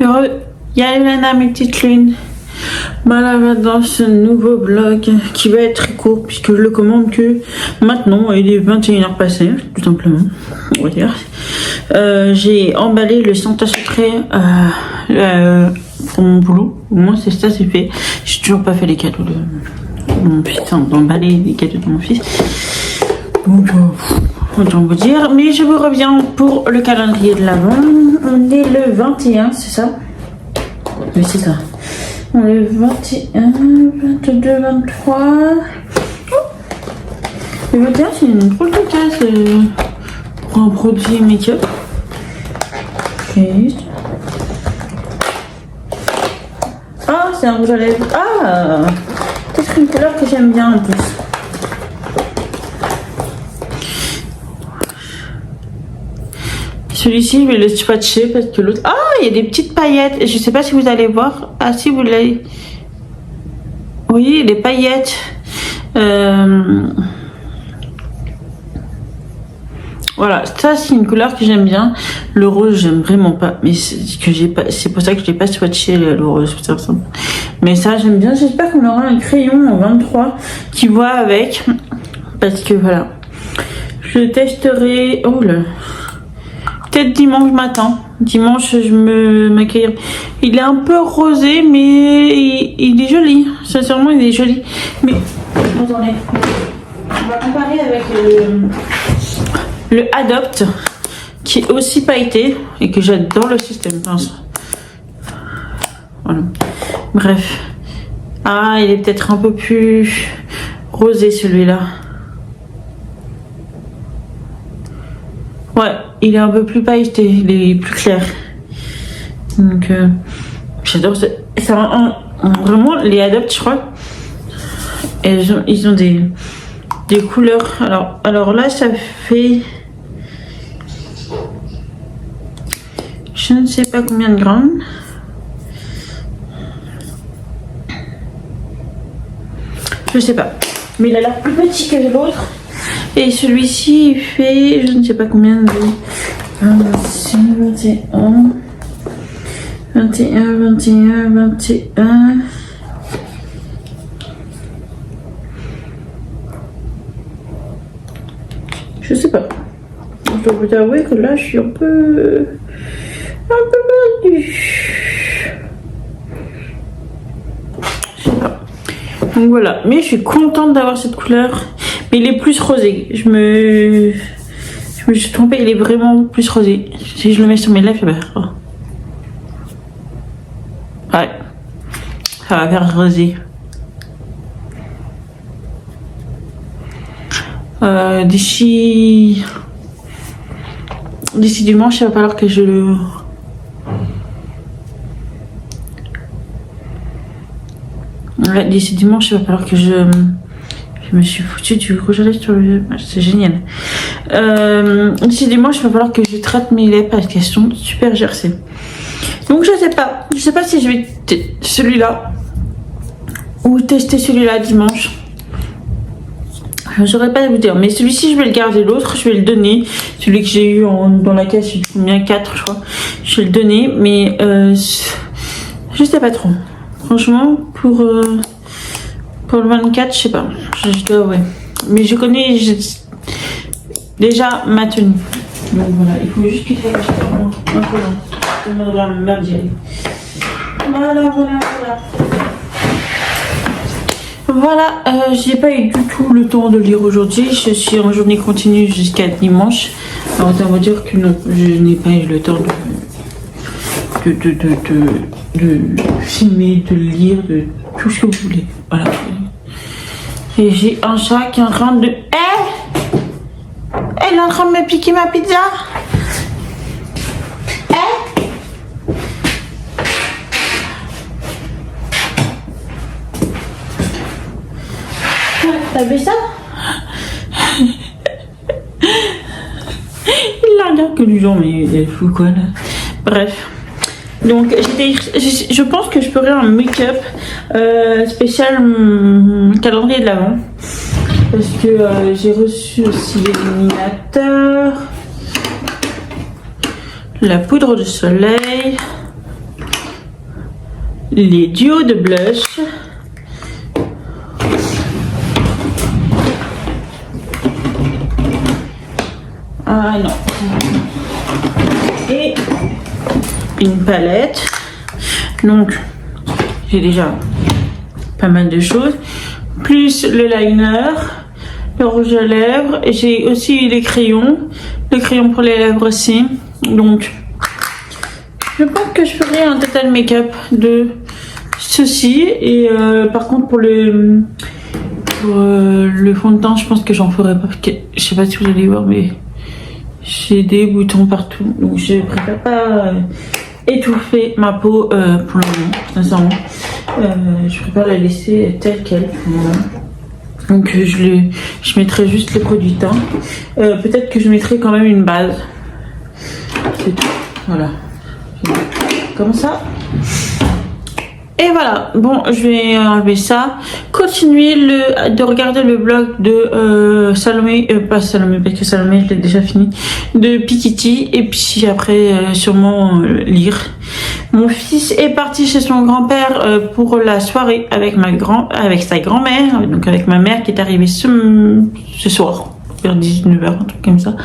Heureux, Yalena, mes petites lunes. Voilà, dans ce nouveau vlog qui va être très court puisque je le commande que maintenant. Il est 21h passé, tout simplement, on va dire. J'ai emballé le Santa Secret pour mon boulot. Au moins c'est ça, c'est fait. J'ai toujours pas fait les cadeaux de mon fils, d'emballer les cadeaux de mon fils. Donc autant vous dire, mais je vous reviens pour le calendrier de l'Avent. On est le 21, c'est ça? Oui, c'est ça. On est le 21, 22, 23. Le 21, c'est une drôle de case pour un produit make-up. Ah, c'est un rouge à lèvres. Ah, peut-être une couleur que j'aime bien en plus. Celui-ci, je vais le swatcher parce que l'autre... Ah, il y a des petites paillettes. Je sais pas si vous allez voir. Ah, si vous l'avez... Oui, les paillettes. Voilà, ça c'est une couleur que j'aime bien. Le rose, j'aime vraiment pas. Mais c'est pour ça que je l'ai pas swatché le rose. Mais ça, j'aime bien. J'espère qu'on aura un crayon en 23 qui va avec. Parce que voilà. Je testerai... Oh là... Peut-être dimanche matin. Dimanche, je me maquille. Il est un peu rosé, mais il est joli. Sincèrement, il est joli. Mais, attendez. On va comparer avec le Adopt, qui est aussi pailleté et que j'adore le système. Voilà. Bref. Ah, il est peut-être un peu plus rosé, celui-là. Ouais, il est un peu plus pailleté, il est plus clair. Donc, j'adore ça. Vraiment, les Adopt, je crois, ils ont des couleurs. Alors là, ça fait... Je ne sais pas combien de grammes. Je sais pas. Mais il a l'air plus petit que l'autre. Et celui-ci, il fait, je ne sais pas combien de... 21, 21, 21, 21... Je sais pas. Je dois vous avouer que là, je suis un peu perdue. Je sais pas. Donc voilà. Mais je suis contente d'avoir cette couleur. Mais il est plus rosé. Je me suis trompée, il est vraiment plus rosé. Si je le mets sur mes lèvres, ouais, ça va faire rosé. D'ici dimanche, il va falloir que je le... Ouais, d'ici dimanche, il va falloir que je me suis foutue du rouge à lèvres sur le... C'est génial. D'ici dimanche, il va falloir que je traite mes lèvres parce qu'elles sont super gercées. Donc je sais pas si je vais celui-là ou tester celui-là dimanche. Je ne saurais pas vous dire, mais celui-ci je vais le garder, l'autre je vais le donner. Celui que j'ai eu dans la caisse, il faut bien 4 je crois. Je vais le donner, mais je sais pas trop. Franchement, pour le 24, je sais pas. Je dois, ouais. Mais je connais déjà ma tenue. Donc voilà, il faut juste qu'il fasse un peu long. Voilà, j'ai pas eu du tout le temps de lire aujourd'hui. Je suis en journée continue jusqu'à dimanche. Alors autant vous dire que non, je n'ai pas eu le temps de filmer, de lire, de tout ce que vous voulez. Voilà. Et j'ai un chat qui est en train de... Elle est en train de me piquer ma pizza. T'as vu ça? Il la regarde que du genre, mais il est fou quoi là. Bref. Donc je pense que je ferai un make-up spécial calendrier de l'Avent. Parce que j'ai reçu aussi l'illuminateur, la poudre de soleil, les duos de blush. Ah non. Et une palette. Donc, j'ai déjà pas mal de choses. Plus le liner, le rouge à lèvres. Et j'ai aussi les crayons. Le crayon pour les lèvres aussi. Donc, je pense que je ferai un total make-up de ceci. Et par contre, pour le fond de teint, je pense que j'en ferai pas. Je sais pas si vous allez voir, mais... j'ai des boutons partout, donc je préfère pas étouffer ma peau pour le moment, sincèrement. Je préfère la laisser telle qu'elle pour le moment. Donc je mettrai juste les produits teint. Peut-être que je mettrai quand même une base. C'est tout. Voilà. Comme ça. Et voilà, bon, je vais enlever ça. Continuez de regarder le blog de Salomé, pas Salomé, parce que Salomé, je l'ai déjà fini, de Pikiti. Et puis après, sûrement lire. Mon fils est parti chez son grand-père pour la soirée avec sa grand-mère, donc avec ma mère qui est arrivée ce soir, vers 19h, un truc comme ça.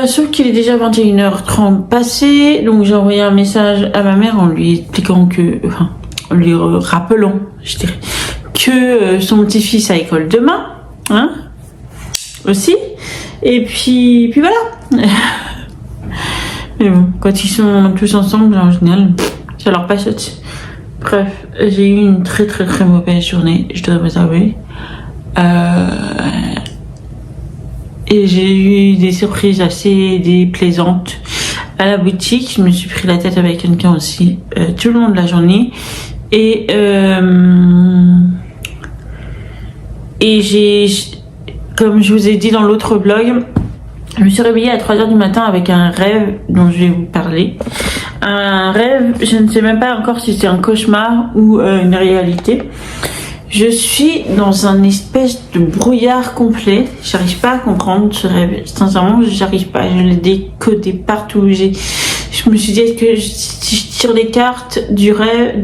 Sauf qu'il est déjà 21h30 passé, donc j'ai envoyé un message à ma mère en lui expliquant en lui rappelant, je dirais, que son petit-fils a école demain, hein, aussi, et puis voilà. Mais bon, quand ils sont tous ensemble, en général, ça leur passe au-dessus. Bref, j'ai eu une très très très mauvaise journée, je dois vous avouer. Et j'ai eu des surprises assez déplaisantes à la boutique. Je me suis pris la tête avec quelqu'un aussi tout le long de la journée. Et comme je vous ai dit dans l'autre vlog, je me suis réveillée à 3h du matin avec un rêve dont je vais vous parler. Un rêve, je ne sais même pas encore si c'est un cauchemar ou une réalité. Je suis dans un espèce de brouillard complet. J'arrive pas à comprendre ce rêve. Sincèrement, j'arrive pas. Je l'ai décodé partout. Je me suis dit, est-ce que si je tire les cartes du rêve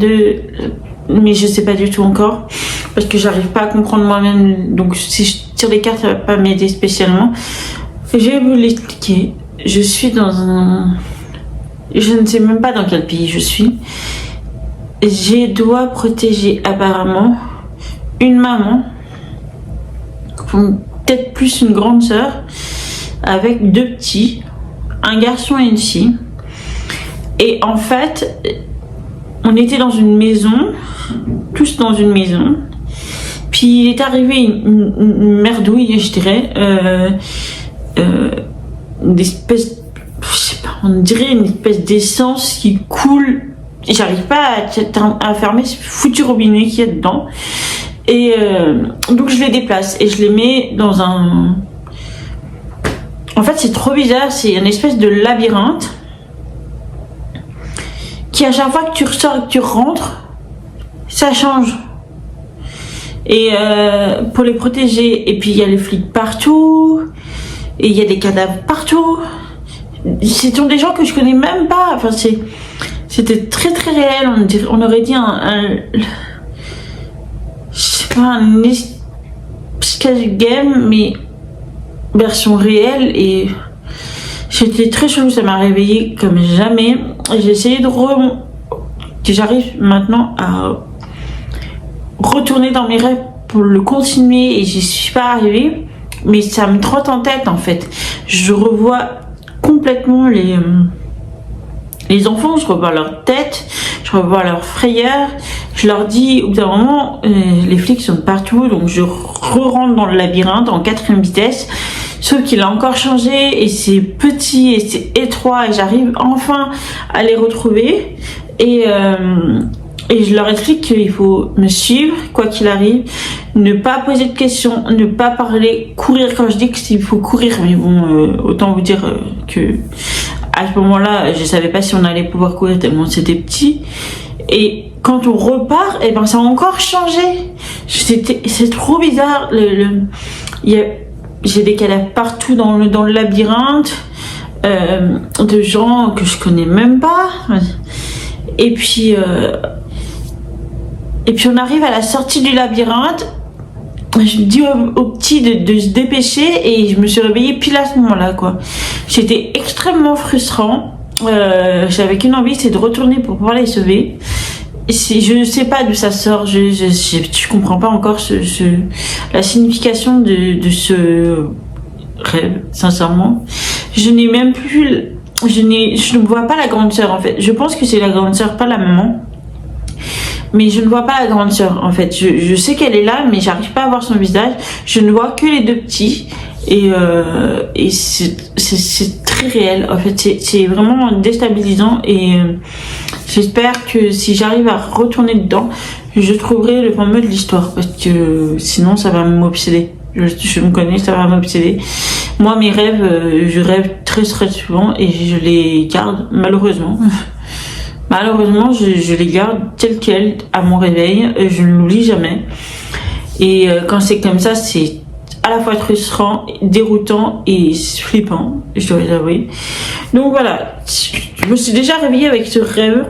mais je sais pas du tout encore. Parce que j'arrive pas à comprendre moi-même. Donc, si je tire les cartes, ça va pas m'aider spécialement. Je vais vous l'expliquer. Je suis je ne sais même pas dans quel pays je suis. Je dois protéger apparemment une maman, peut-être plus une grande sœur, avec 2 petits, un garçon et une fille. Et en fait, on était dans une maison, tous dans une maison. Puis il est arrivé une merdouille, je dirais, une espèce, je sais pas, on dirait une espèce d'essence qui coule. J'arrive pas à fermer ce foutu robinet qu'il y a dedans. Et donc je les déplace et je les mets dans un... En fait c'est trop bizarre, c'est une espèce de labyrinthe qui à chaque fois que tu ressors et que tu rentres, ça change. Et pour les protéger, et puis il y a les flics partout, et il y a des cadavres partout. Ce sont des gens que je connais même pas, enfin c'était très très réel, on aurait dit un escape game mais version réelle. Et c'était très chelou, ça m'a réveillée comme jamais. J'ai essayé j'arrive maintenant à retourner dans mes rêves pour le continuer et j'y suis pas arrivée, mais ça me trotte en tête en fait. Je revois complètement Les enfants, je revois leur tête, je revois leur frayeur. Je leur dis, au bout d'un moment, les flics sont partout, donc je re-rentre dans le labyrinthe en 4e vitesse. Sauf qu'il a encore changé et c'est petit et c'est étroit et j'arrive enfin à les retrouver. Et je leur explique qu'il faut me suivre, quoi qu'il arrive, ne pas poser de questions, ne pas parler, courir quand je dis qu'il faut courir. Mais bon, autant vous dire que à ce moment-là, je savais pas si on allait pouvoir courir tellement c'était petit. Et quand on repart, et ben ça a encore changé. C'est trop bizarre. J'ai des cadavres partout dans le labyrinthe, de gens que je connais même pas. Et puis on arrive à la sortie du labyrinthe. Je dis au petit de se dépêcher et je me suis réveillée pile à ce moment-là, quoi. C'était extrêmement frustrant. J'avais qu'une envie, c'est de retourner pour pouvoir les sauver. Je ne sais pas d'où ça sort, je comprends pas encore la signification de ce rêve, sincèrement. Je n'ai même plus, je ne vois pas la grande sœur en fait. Je pense que c'est la grande sœur, pas la maman. Mais je ne vois pas la grande sœur en fait. Je sais qu'elle est là, mais j'arrive pas à voir son visage. Je ne vois que les deux petits. Et c'est très réel. En fait, c'est vraiment déstabilisant. Et j'espère que si j'arrive à retourner dedans, je trouverai le fameux de l'histoire. Parce que sinon, ça va m'obséder. Je me connais, ça va m'obséder. Moi, mes rêves, je rêve très souvent et je les garde malheureusement. Malheureusement, je les garde tels quels à mon réveil. Je ne l'oublie jamais. Et quand c'est comme ça, c'est à la fois frustrant, déroutant et flippant, je dois l'avouer. Donc voilà, je me suis déjà réveillée avec ce rêve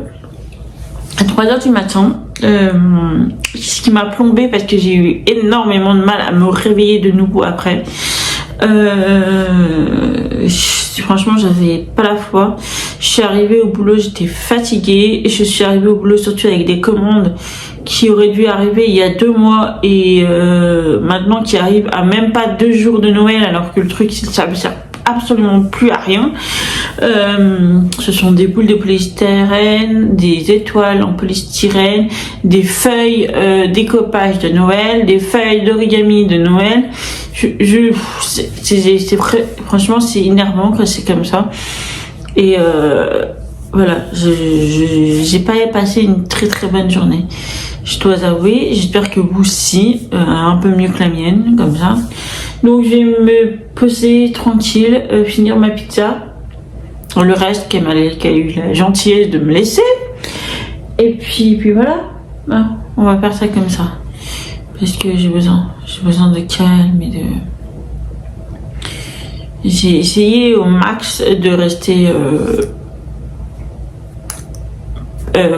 à 3h du matin. Ce qui m'a plombée parce que j'ai eu énormément de mal à me réveiller de nouveau après. Franchement, j'avais pas la foi. Je suis arrivée au boulot, j'étais fatiguée. Et je suis arrivée au boulot surtout avec des commandes qui auraient dû arriver il y a 2 mois et maintenant qui arrivent à même pas 2 jours de Noël alors que le truc ça ne sert absolument plus à rien. Ce sont des boules de polystyrène, des étoiles en polystyrène, des feuilles découpage de Noël, des feuilles d'origami de Noël. Franchement, c'est énervant quand c'est comme ça. Et voilà, j'ai pas passé une très bonne journée. Je dois avouer, j'espère que vous aussi, un peu mieux que la mienne, comme ça. Donc je vais me poser tranquille, finir ma pizza. Le reste qu'elle a eu la gentillesse de me laisser. Et puis voilà, hein, on va faire ça comme ça. Parce que j'ai besoin de calme et de... J'ai essayé au max de rester...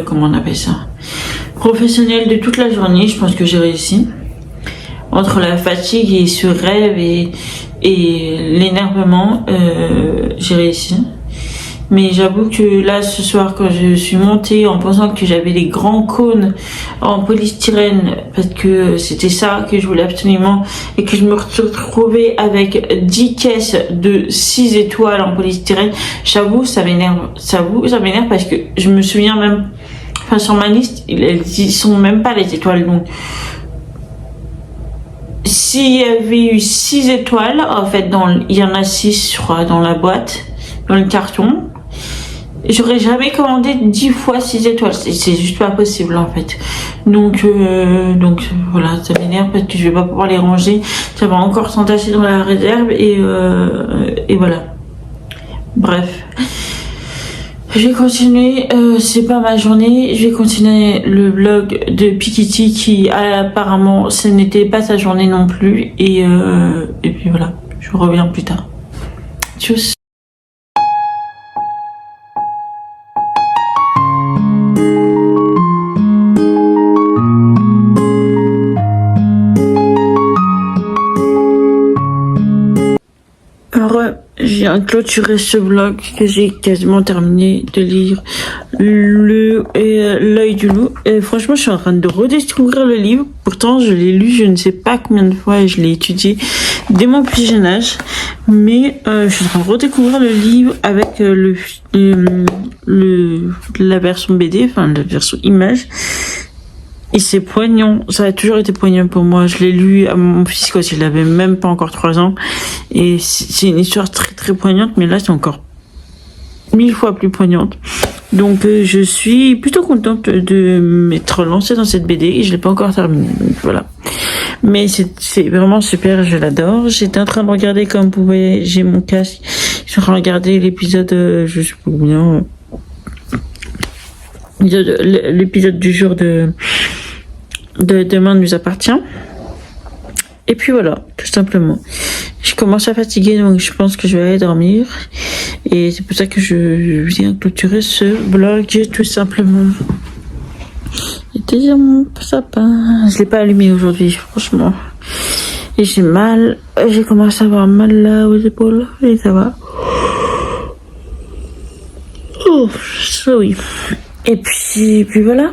comment on appelle ça, professionnelle de toute la journée. Je pense que j'ai réussi. Entre la fatigue et ce rêve et l'énervement, j'ai réussi. Mais j'avoue que là, ce soir, quand je suis montée en pensant que j'avais des grands cônes en polystyrène, parce que c'était ça que je voulais absolument, et que je me retrouvais avec 10 caisses de 6 étoiles en polystyrène, j'avoue, ça m'énerve. Ça m'énerve parce que je me souviens même, enfin, sur ma liste, ils sont même pas les étoiles, donc... S'il y avait eu 6 étoiles, en fait, il y en a 6, je crois, dans la boîte, dans le carton. J'aurais jamais commandé 10 fois 6 étoiles. C'est juste pas possible, en fait. Donc voilà, ça m'énerve parce que je vais pas pouvoir les ranger. Ça va encore s'entasser dans la réserve et voilà. Bref. Je vais continuer, c'est pas ma journée, je vais continuer le vlog de Pikiti qui apparemment ce n'était pas sa journée non plus et puis voilà, je reviens plus tard. Tchuss. j'ai clôturé ce blog que j'ai quasiment terminé de lire, L'œil du loup. Et franchement, je suis en train de redécouvrir le livre. Pourtant, je l'ai lu je ne sais pas combien de fois et je l'ai étudié dès mon plus jeune âge. Mais je suis en train de redécouvrir le livre avec la version BD, enfin la version image. Et c'est poignant, ça a toujours été poignant pour moi. Je l'ai lu à mon fils quand il avait même pas encore 3 ans. Et c'est une histoire très très poignante, mais là c'est encore 1000 fois plus poignante. Donc je suis plutôt contente de m'être lancée dans cette BD et je l'ai pas encore terminée. Donc voilà. Mais c'est vraiment super, je l'adore. J'étais en train de regarder, comme vous pouvez, j'ai mon casque. Je suis en train de regarder l'épisode, je sais pas combien, l'épisode du jour de Demain nous appartient. Et puis voilà, tout simplement. Je commence à fatiguer, donc je pense que je vais aller dormir. Et c'est pour ça que je viens clôturer ce blog, tout simplement. Et déjà mon sapin. Je l'ai pas allumé aujourd'hui, franchement. Et j'ai mal. J'ai commencé à avoir mal là aux épaules. Et ça va. Oh, ça oui. Et puis voilà,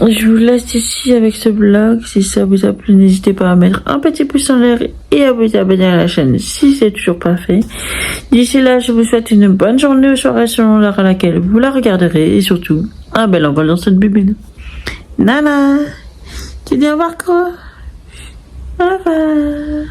je vous laisse ici avec ce blog. Si ça vous a plu, n'hésitez pas à mettre un petit pouce en l'air et à vous abonner à la chaîne si c'est toujours pas fait. D'ici là, je vous souhaite une bonne journée ou soirée selon l'heure à laquelle vous la regarderez et surtout, un bel envol dans cette bubule. Nana, tu dis au revoir quoi? Au revoir.